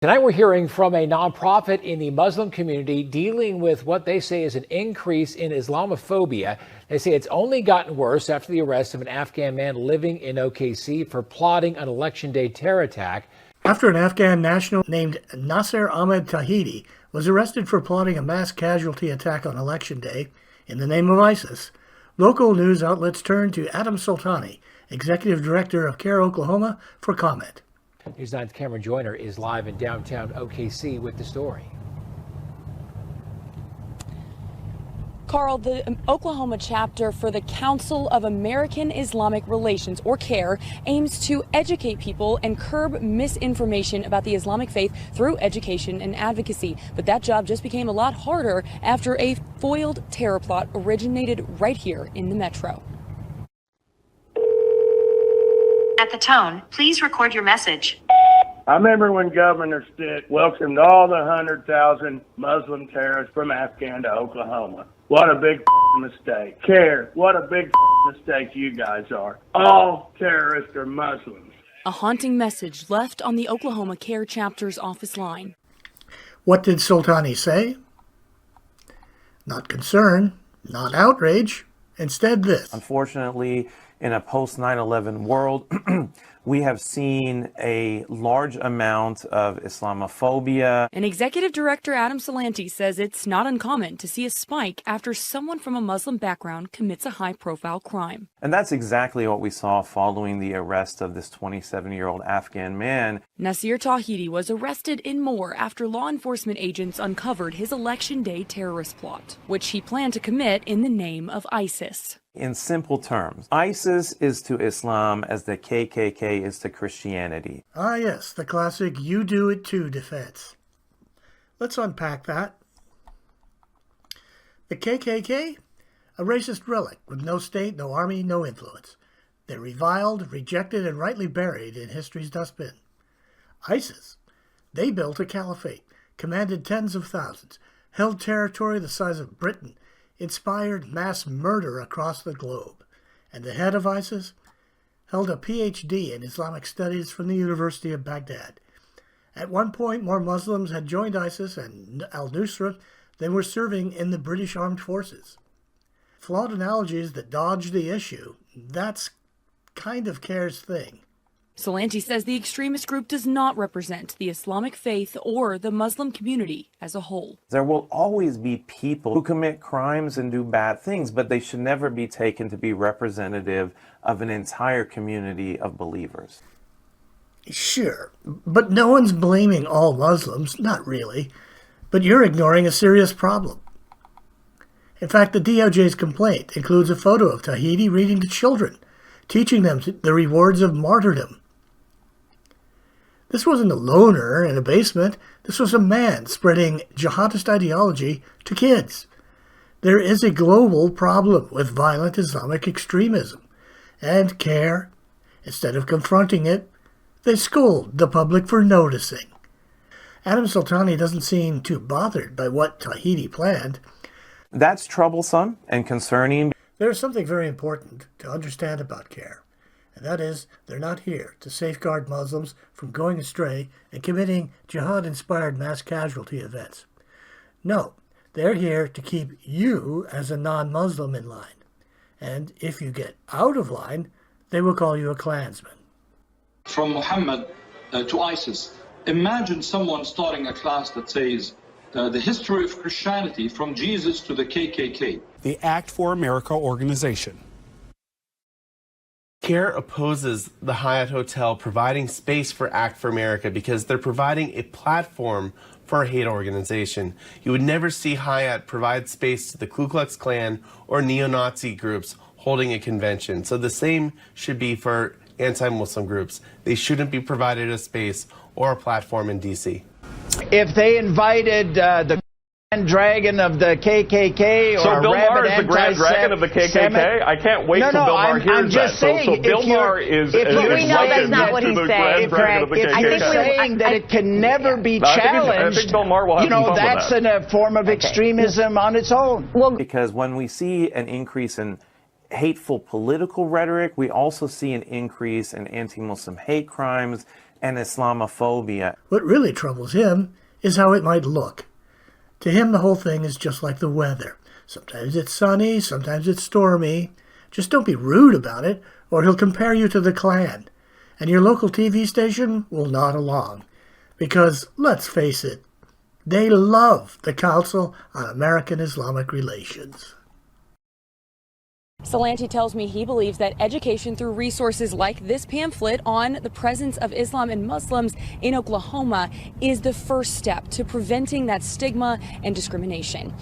Tonight we're hearing from a nonprofit in the Muslim community dealing with what they say is an increase in Islamophobia. They say it's only gotten worse after the arrest of an Afghan man living in OKC for plotting an election day terror attack. After an Afghan national named Nasser Ahmed Tahidi was arrested for plotting a mass casualty attack on election day in the name of ISIS, local news outlets turned to Adam Soltani, executive director of CAIR Oklahoma, for comment. News 9's Cameron Joyner is live in downtown OKC with the story. Carl, the Oklahoma chapter for the Council of American Islamic Relations, or CAIR, aims to educate people and curb misinformation about the Islamic faith through education and advocacy. But that job just became a lot harder after a foiled terror plot originated right here in the metro. At the tone, please record your message. I remember when Governor Stitt welcomed all the 100,000 Muslim terrorists from Afghan to Oklahoma. What a big mistake. CAIR, what a big mistake you guys are. All terrorists are Muslims. A haunting message left on the Oklahoma CAIR chapter's office line. What did Soltani say? Not concern, not outrage, instead this. Unfortunately, in a post-9/11 world, we have seen a large amount of Islamophobia. And Executive Director Adam Soltani says it's not uncommon to see a spike after someone from a Muslim background commits a high-profile crime. And that's exactly what we saw following the arrest of this 27-year-old Afghan man. Nasser Tahidi was arrested in Moore after law enforcement agents uncovered his election day terrorist plot, which he planned to commit in the name of ISIS. In simple terms, ISIS is to Islam as the KKK is to Christianity. Ah yes, the classic "you do it too" defense. Let's unpack that. The KKK? A racist relic with no state, no army, no influence. They're reviled, rejected, and rightly buried in history's dustbin. ISIS? They built a caliphate, commanded tens of thousands, held territory the size of Britain, inspired mass murder across the globe, and the head of ISIS held a PhD in Islamic studies from the University of Baghdad. At one point, more Muslims had joined ISIS and al-Nusra than were serving in the British Armed Forces. Flawed analogies that dodge the issue, that's kind of CAIR's thing. Soltani says the extremist group does not represent the Islamic faith or the Muslim community as a whole. There will always be people who commit crimes and do bad things, but they should never be taken to be representative of an entire community of believers. Sure, but no one's blaming all Muslims, not really. But you're ignoring a serious problem. In fact, the DOJ's complaint includes a photo of Tahidi reading to children, teaching them the rewards of martyrdom. This wasn't a loner in a basement. This was a man spreading jihadist ideology to kids. There is a global problem with violent Islamic extremism. And CAIR, instead of confronting it, they scold the public for noticing. Adam Soltani doesn't seem too bothered by what Tahidi planned. That's troublesome and concerning. There is something very important to understand about CAIR, and that is they're not here to safeguard Muslims from going astray and committing jihad-inspired mass casualty events. No, they're here to keep you as a non-Muslim in line. And if you get out of line, they will call you a Klansman. From Muhammad to ISIS. Imagine someone starting a class that says the history of Christianity from Jesus to the KKK. The Act for America organization. CAIR opposes the Hyatt Hotel providing space for Act for America because they're providing a platform for a hate organization. You would never see Hyatt provide space to the Ku Klux Klan or neo-Nazi groups holding a convention. So the same should be for anti-Muslim groups. They shouldn't be provided a space or a platform in D.C. If they invited the Grand Dragon of the KKK or so Bill Maher is the Grand Dragon of the KKK? I can't wait till Bill Maher hears I'm just that. Saying, so Bill Maher is we know that's not what he's saying. Grand Dragon of the KKK. If you're saying that it can never be challenged, I think Bill Maher will have some fun that's with that. a form of extremism on its own. Well, because when we see an increase in hateful political rhetoric, we also see an increase in anti-Muslim hate crimes and Islamophobia. What really troubles him is how it might look. To him, the whole thing is just like the weather. Sometimes it's sunny, sometimes it's stormy. Just don't be rude about it, or he'll compare you to the Klan. And your local TV station will nod along. Because, let's face it, they love the Council on American Islamic Relations. Salanti tells me he believes that education through resources like this pamphlet on the presence of Islam and Muslims in Oklahoma is the first step to preventing that stigma and discrimination.